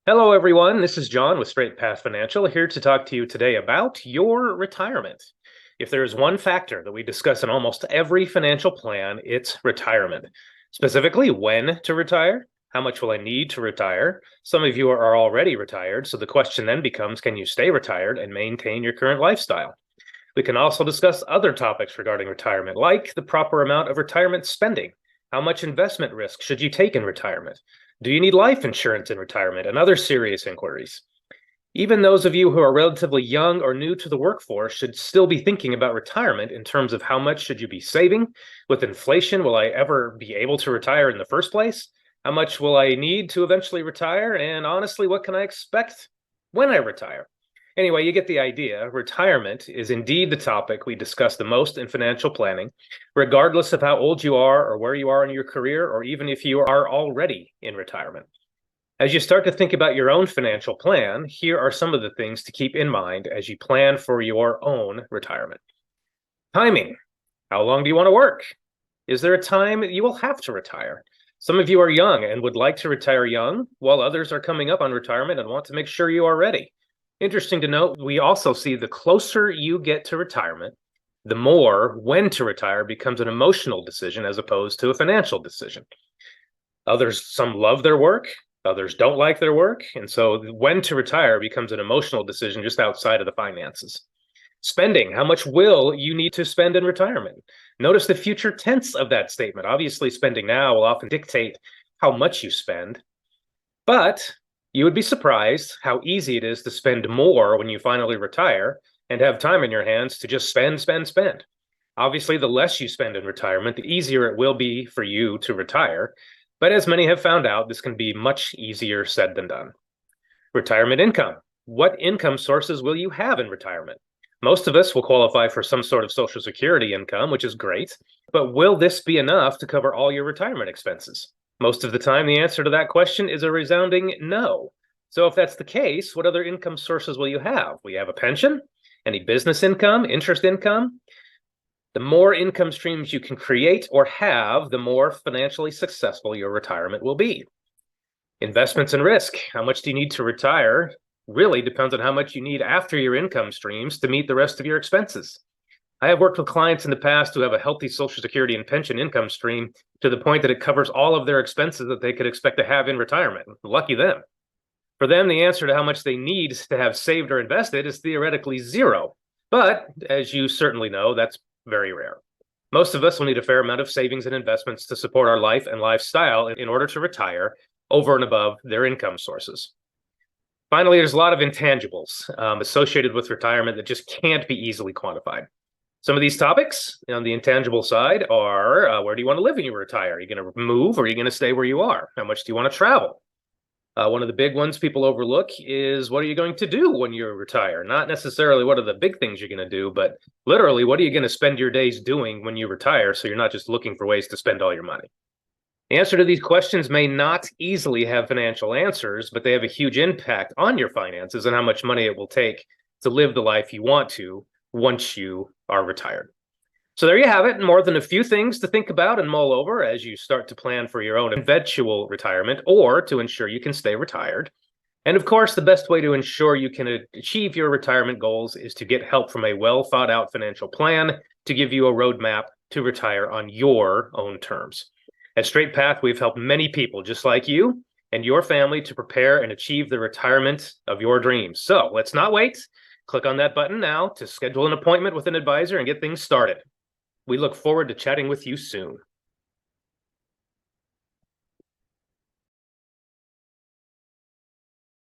Hello, everyone. This is John with Straight Path Financial here to talk to you today about your retirement. If there is one factor that we discuss in almost every financial plan, it's retirement. Specifically, when to retire, how much will I need to retire? Some of you are already retired, so the question then becomes, can you stay retired and maintain your current lifestyle? We can also discuss other topics regarding retirement, like the proper amount of retirement spending. How much investment risk should you take in retirement? Do you need life insurance in retirement? And other serious inquiries. Even those of you who are relatively young or new to the workforce should still be thinking about retirement in terms of how much should you be saving? With inflation, will I ever be able to retire in the first place? How much will I need to eventually retire? And honestly, what can I expect when I retire? Anyway, you get the idea. Retirement is indeed the topic we discuss the most in financial planning, regardless of how old you are or where you are in your career, or even if you are already in retirement. As you start to think about your own financial plan, here are some of the things to keep in mind as you plan for your own retirement. Timing. How long do you want to work? Is there a time you will have to retire? Some of you are young and would like to retire young, while others are coming up on retirement and want to make sure you are ready. Interesting to note, we also see the closer you get to retirement, the more when to retire becomes an emotional decision as opposed to a financial decision. Some love their work, others don't like their work. And so when to retire becomes an emotional decision just outside of the finances. Spending, how much will you need to spend in retirement? Notice the future tense of that statement. Obviously, spending now will often dictate how much you spend, but you would be surprised how easy it is to spend more when you finally retire and have time in your hands to just spend, spend, spend. Obviously, the less you spend in retirement, the easier it will be for you to retire. But as many have found out, this can be much easier said than done. Retirement income. What income sources will you have in retirement? Most of us will qualify for some sort of Social Security income, which is great. But will this be enough to cover all your retirement expenses? Most of the time, the answer to that question is a resounding no. So if that's the case, what other income sources will you have? Will you have a pension? Any business income, interest income? The more income streams you can create or have, the more financially successful your retirement will be. Investments and risk. How much do you need to retire? Really depends on how much you need after your income streams to meet the rest of your expenses. I have worked with clients in the past who have a healthy Social Security and pension income stream to the point that it covers all of their expenses that they could expect to have in retirement. Lucky them. For them, the answer to how much they need to have saved or invested is theoretically zero. But as you certainly know, that's very rare. Most of us will need a fair amount of savings and investments to support our life and lifestyle in order to retire over and above their income sources. Finally, there's a lot of intangibles associated with retirement that just can't be easily quantified. Some of these topics on the intangible side are where do you want to live when you retire? Are you going to move or are you going to stay where you are? How much do you want to travel? One of the big ones people overlook is what are you going to do when you retire? Not necessarily what are the big things you're going to do, but literally what are you going to spend your days doing when you retire so you're not just looking for ways to spend all your money? The answer to these questions may not easily have financial answers, but they have a huge impact on your finances and how much money it will take to live the life you want to once you are retired. So there you have it, more than a few things to think about and mull over as you start to plan for your own eventual retirement or to ensure you can stay retired. And of course, the best way to ensure you can achieve your retirement goals is to get help from a well thought out financial plan to give you a roadmap to retire on your own terms. At Straight Path, we've helped many people just like you and your family to prepare and achieve the retirement of your dreams. So let's not wait. Click on that button now to schedule an appointment with an advisor and get things started. We look forward to chatting with you soon.